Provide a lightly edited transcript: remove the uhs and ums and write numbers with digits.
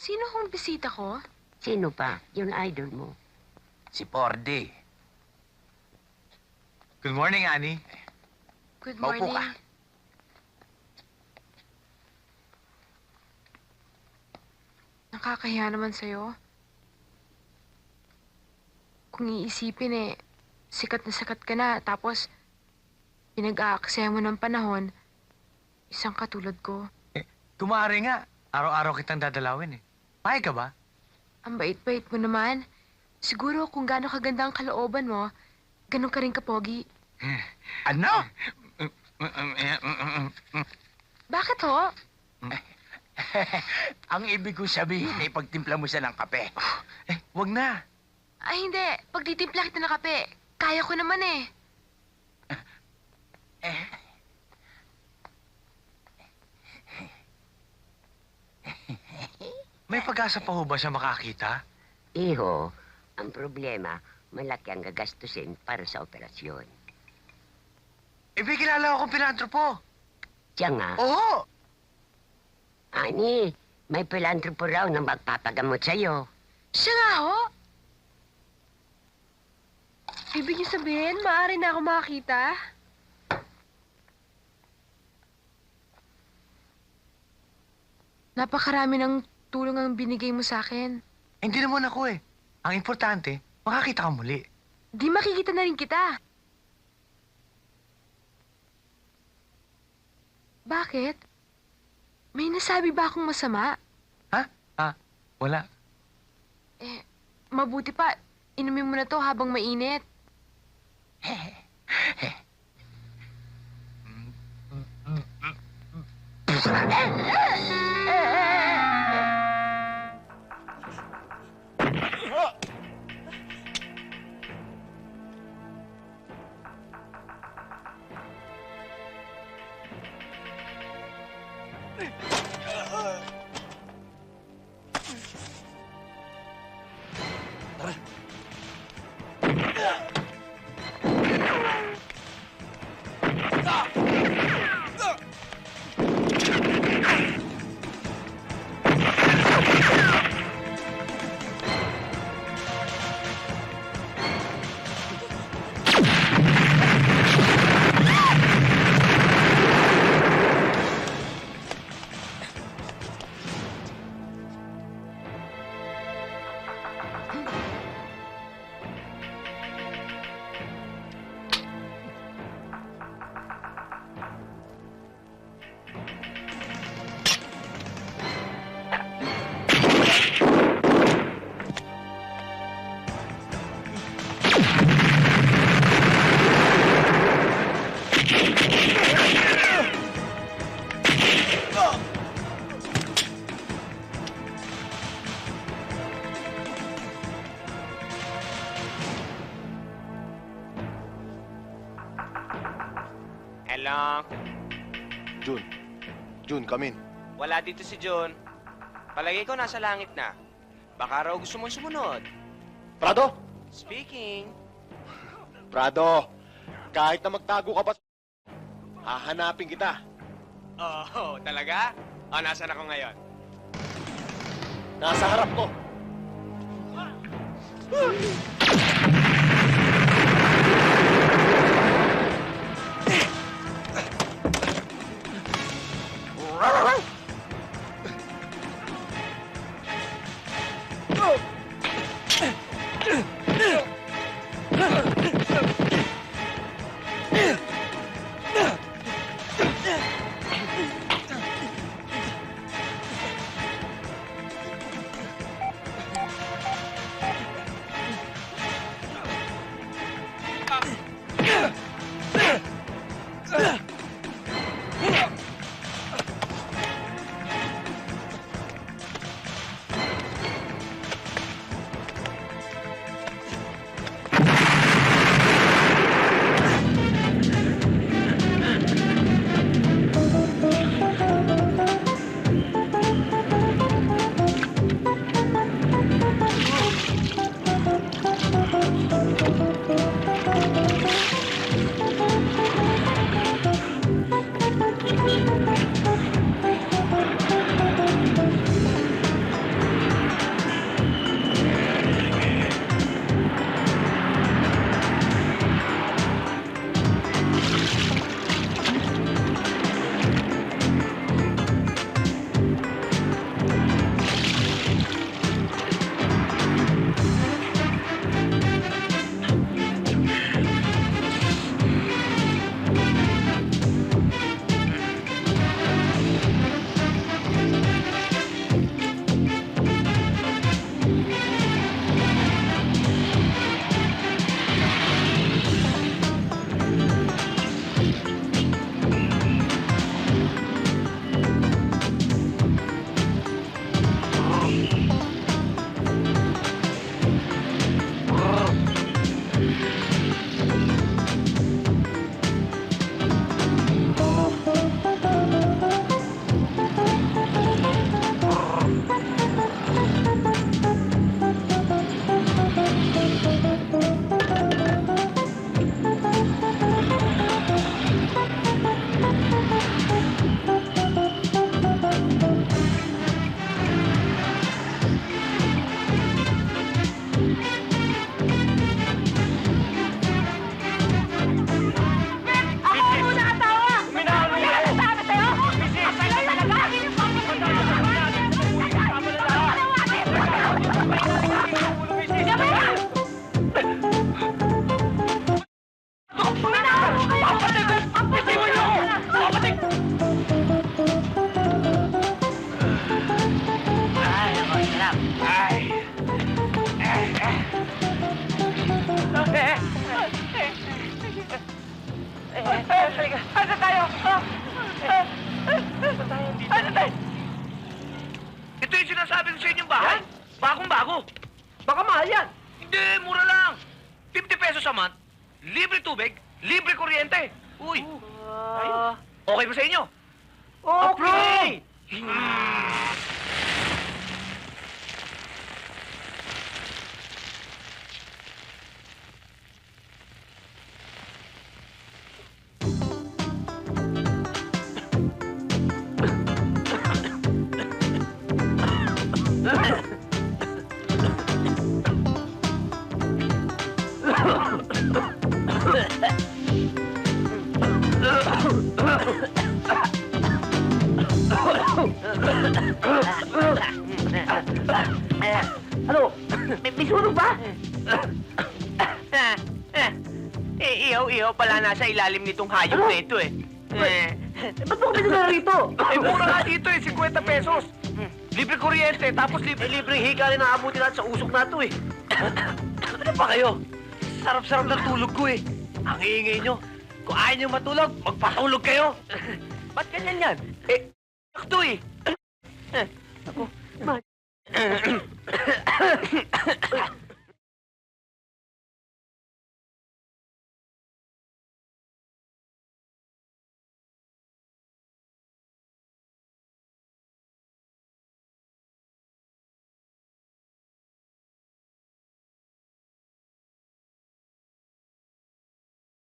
Sino hong bisita ko? Sino pa? Yung idol mo. Si Pordy. Good morning, Annie. Good Maupo morning. ka. Nakakahiya naman sa'yo. Kung iisipin sikat na sikat ka na, tapos pinag-aaksaya mo ng panahon, isang katulad ko. Kumari nga. Araw-araw kitang dadalawin eh. Payag ka ba? Ang bait-bait mo naman. Siguro kung gaano kaganda ang kalooban mo, ganun ka rin kapogi. Ano? Bakit ho? Ang ibig kong sabihin ay pagtimpla mo siya ng kape. Wag na. Ay hindi, pagtitimpla kita ng kape, kaya ko naman eh. May pag-asa pa ho ba siya makakita? Iho, ang problema, malaki ang gagastusin para sa operasyon. May kilala akong pilantropo. Siya nga, Oo! Ani, may pilantropo raw na magpapagamot sa'yo. Siya nga ho? Ibig niyo sabihin, maaari na ako makakita? Napakarami ng tulong ang binigay mo sa akin. Hindi naman ako eh. Ang importante, makakita ka muli. Di makikita na rin kita. Bakit? May nasabi ba akong masama? Wala. Mabuti pa, inumin mo na to habang mainit. Hello? Jun, come in. Wala dito si John. Palagay ko nasa langit na. Baka raw gusto mong sumunod. Prado! Speaking. Prado! Kahit na magtago ka pa, hahanapin kita. Oh, talaga? Oh, nasaan ako ngayon? Nasa harap ko. sinasabi ko sa inyong bahay. Bagong-bago. Baka mahal yan. Hindi, mura lang. 50 pesos a month, libre tubig, libre kuryente. Uy, ayun. Okay ba sa inyo? Okay! Ano? May sunog ba? Ihaw-ihaw pala nasa ilalim nitong hayop na ito eh. Ba't mo kami rito? Mura nga dito eh, 50 pesos. Libre kuryente, tapos libre higa rin naabuti natin sa usok na ito eh. Ano ba kayo? Sarap-sarap ng tulog ko eh. Ang iingay nyo. Kung ayaw nyo matulog, magpatulog kayo. Ba't ganyan yan? Ito eh. Ako,